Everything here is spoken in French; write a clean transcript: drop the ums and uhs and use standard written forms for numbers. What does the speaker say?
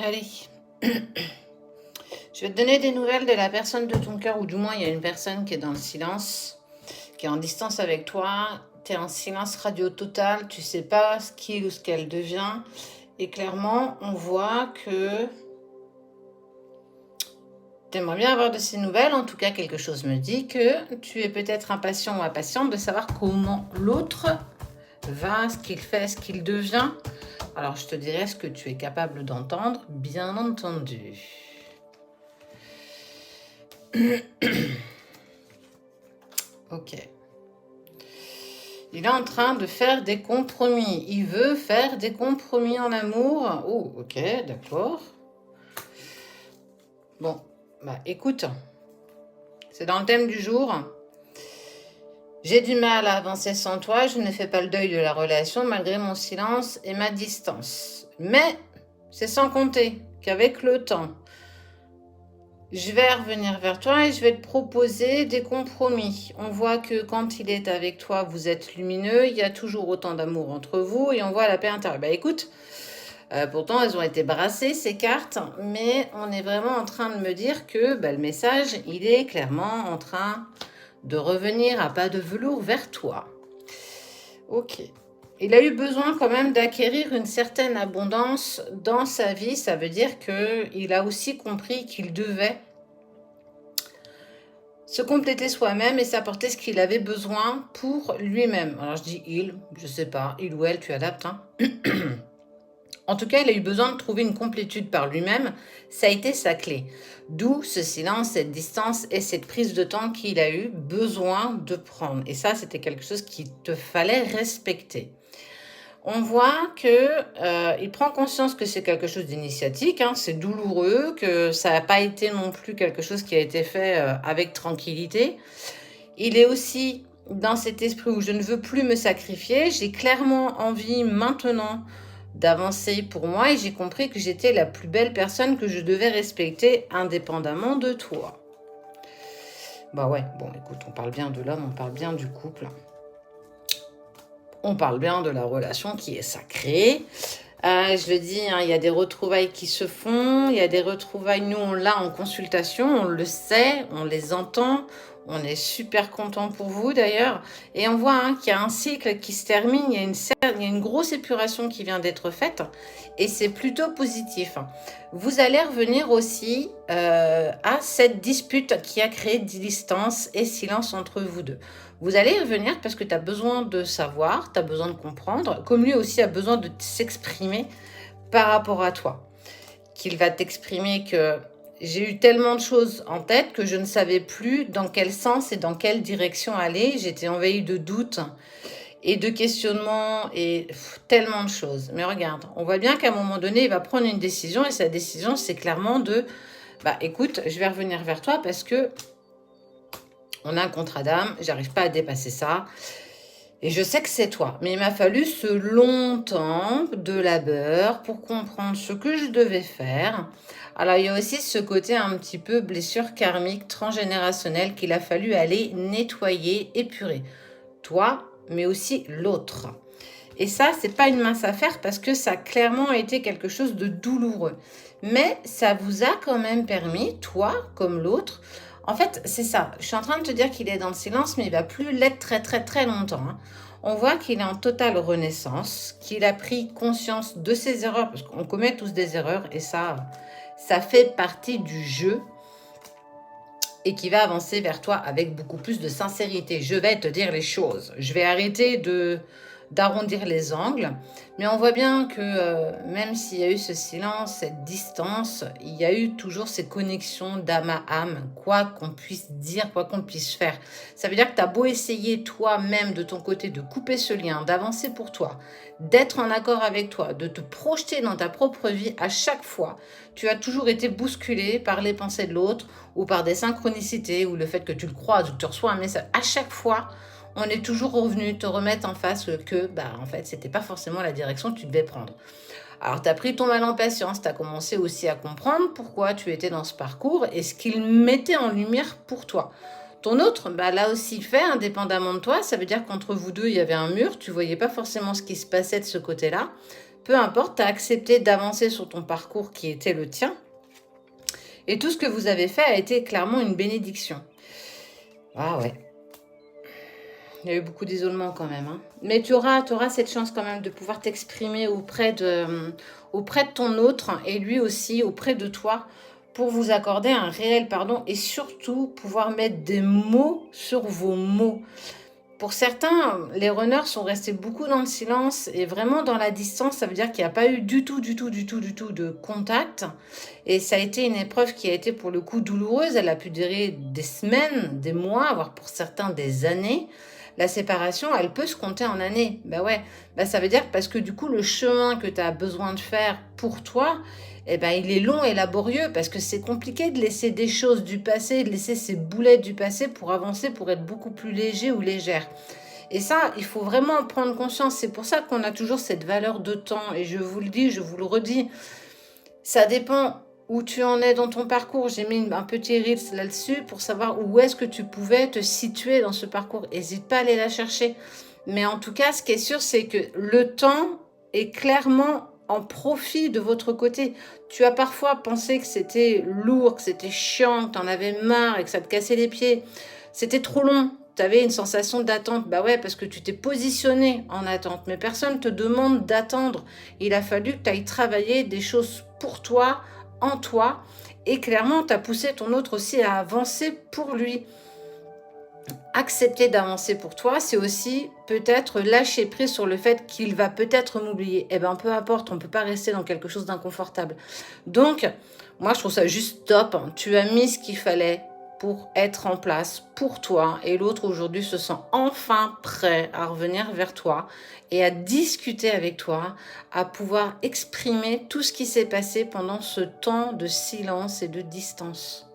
Allez, je vais te donner des nouvelles de la personne de ton cœur, ou du moins il y a une personne qui est dans le silence, qui est en distance avec toi. Tu es en silence radio total, tu sais pas ce qu'il ou ce qu'elle devient. Et clairement, on voit que tu aimerais bien avoir de ces nouvelles. En tout cas, quelque chose me dit que tu es peut-être impatient ou impatiente de savoir comment l'autre va, ce qu'il fait, ce qu'il devient. Alors, je te dirai ce que tu es capable d'entendre, bien entendu. Ok. Il est en train de faire des compromis. Il veut faire des compromis en amour. Oh, ok, d'accord. Bon, bah écoute, c'est dans le thème du jour. J'ai du mal à avancer sans toi. Je ne fais pas le deuil de la relation malgré mon silence et ma distance. Mais c'est sans compter qu'avec le temps, je vais revenir vers toi et je vais te proposer des compromis. On voit que quand il est avec toi, vous êtes lumineux, il y a toujours autant d'amour entre vous et on voit la paix intérieure. Bah écoute, pourtant elles ont été brassées ces cartes, mais on est vraiment en train de me dire que le message, il est clairement en train de revenir à pas de velours vers toi. Ok. Il a eu besoin quand même d'acquérir une certaine abondance dans sa vie. Ça veut dire qu'il a aussi compris qu'il devait se compléter soi-même et s'apporter ce qu'il avait besoin pour lui-même. Alors je dis il, je sais pas, il ou elle, tu adaptes. Hein. En tout cas, il a eu besoin de trouver une complétude par lui-même. Ça a été sa clé. D'où ce silence, cette distance et cette prise de temps qu'il a eu besoin de prendre. Et ça, c'était quelque chose qu'il te fallait respecter. On voit qu'il prend conscience que c'est quelque chose d'initiatique, hein, c'est douloureux, que ça n'a pas été non plus quelque chose qui a été fait avec tranquillité. Il est aussi dans cet esprit où je ne veux plus me sacrifier, j'ai clairement envie maintenant d'avancer pour moi et j'ai compris que j'étais la plus belle personne que je devais respecter indépendamment de toi. Bah ouais, bon écoute, on parle bien de l'homme, on parle bien du couple. On parle bien de la relation qui est sacrée. Je le dis, hein, il y a des retrouvailles qui se font. Il y a des retrouvailles, nous, on l'a en consultation. On le sait, on les entend. On est super content pour vous, d'ailleurs. Et on voit hein, qu'il y a un cycle qui se termine. Il y a une grosse épuration qui vient d'être faite. Et c'est plutôt positif. Vous allez revenir aussi à cette dispute qui a créé distance et silence entre vous deux. Vous allez y revenir parce que tu as besoin de savoir, tu as besoin de comprendre, comme lui aussi a besoin de s'exprimer par rapport à toi. Qu'il va t'exprimer que j'ai eu tellement de choses en tête que je ne savais plus dans quel sens et dans quelle direction aller. J'étais envahie de doutes et de questionnements et tellement de choses. Mais regarde, on voit bien qu'à un moment donné, il va prendre une décision et sa décision, c'est clairement de, écoute, je vais revenir vers toi parce que on a un contrat d'âme, j'arrive pas à dépasser ça. Et je sais que c'est toi. Mais il m'a fallu ce long temps de labeur pour comprendre ce que je devais faire. Alors, il y a aussi ce côté un petit peu blessure karmique transgénérationnelle qu'il a fallu aller nettoyer, épurer. Toi, mais aussi l'autre. Et ça, c'est pas une mince affaire parce que ça a clairement été quelque chose de douloureux. Mais ça vous a quand même permis, toi comme l'autre. En fait, c'est ça. Je suis en train de te dire qu'il est dans le silence, mais il va plus l'être très très très longtemps. Hein. On voit qu'il est en totale renaissance, qu'il a pris conscience de ses erreurs, parce qu'on commet tous des erreurs, et ça fait partie du jeu, et qui va avancer vers toi avec beaucoup plus de sincérité. Je vais te dire les choses. Je vais arrêter d'arrondir les angles. Mais on voit bien que même s'il y a eu ce silence, cette distance, il y a eu toujours ces connexions d'âme à âme, quoi qu'on puisse dire, quoi qu'on puisse faire. Ça veut dire que tu as beau essayer toi-même de ton côté de couper ce lien, d'avancer pour toi, d'être en accord avec toi, de te projeter dans ta propre vie, à chaque fois, tu as toujours été bousculé par les pensées de l'autre ou par des synchronicités ou le fait que tu le croises ou que tu reçois un message. À chaque fois, on est toujours revenu te remettre en face que, en fait, c'était pas forcément la direction que tu devais prendre. Alors, tu as pris ton mal en patience, tu as commencé aussi à comprendre pourquoi tu étais dans ce parcours et ce qu'il mettait en lumière pour toi. Ton autre, là aussi fait, indépendamment de toi, ça veut dire qu'entre vous deux, il y avait un mur, tu voyais pas forcément ce qui se passait de ce côté-là, peu importe, tu as accepté d'avancer sur ton parcours qui était le tien. Et tout ce que vous avez fait a été clairement une bénédiction. Ah ouais. Il y a eu beaucoup d'isolement quand même. Hein. Mais tu auras cette chance quand même de pouvoir t'exprimer auprès de ton autre et lui aussi auprès de toi pour vous accorder un réel pardon et surtout pouvoir mettre des mots sur vos mots. Pour certains, les runners sont restés beaucoup dans le silence et vraiment dans la distance. Ça veut dire qu'il n'y a pas eu du tout de contact. Et ça a été une épreuve qui a été pour le coup douloureuse. Elle a pu durer des semaines, des mois, voire pour certains des années. La séparation, elle peut se compter en années. Ben ouais, ça veut dire parce que du coup, le chemin que tu as besoin de faire pour toi, eh ben, il est long et laborieux parce que c'est compliqué de laisser des choses du passé, de laisser ces boulettes du passé pour avancer, pour être beaucoup plus léger ou légère. Et ça, il faut vraiment en prendre conscience. C'est pour ça qu'on a toujours cette valeur de temps. Et je vous le dis, je vous le redis, ça dépend où tu en es dans ton parcours. J'ai mis un petit reels là-dessus pour savoir où est-ce que tu pouvais te situer dans ce parcours. N'hésite pas à aller la chercher. Mais en tout cas, ce qui est sûr, c'est que le temps est clairement en profit de votre côté. Tu as parfois pensé que c'était lourd, que c'était chiant, que tu en avais marre et que ça te cassait les pieds. C'était trop long. Tu avais une sensation d'attente. Bah ouais, parce que tu t'es positionné en attente. Mais personne ne te demande d'attendre. Il a fallu que tu ailles travailler des choses pour toi, en toi. Et clairement, tu as poussé ton autre aussi à avancer pour lui. Accepter d'avancer pour toi, c'est aussi peut-être lâcher prise sur le fait qu'il va peut-être m'oublier. Eh bien, peu importe, on ne peut pas rester dans quelque chose d'inconfortable. Donc, moi, je trouve ça juste top. Tu as mis ce qu'il fallait pour être en place pour toi. Et l'autre, aujourd'hui, se sent enfin prêt à revenir vers toi et à discuter avec toi, à pouvoir exprimer tout ce qui s'est passé pendant ce temps de silence et de distance.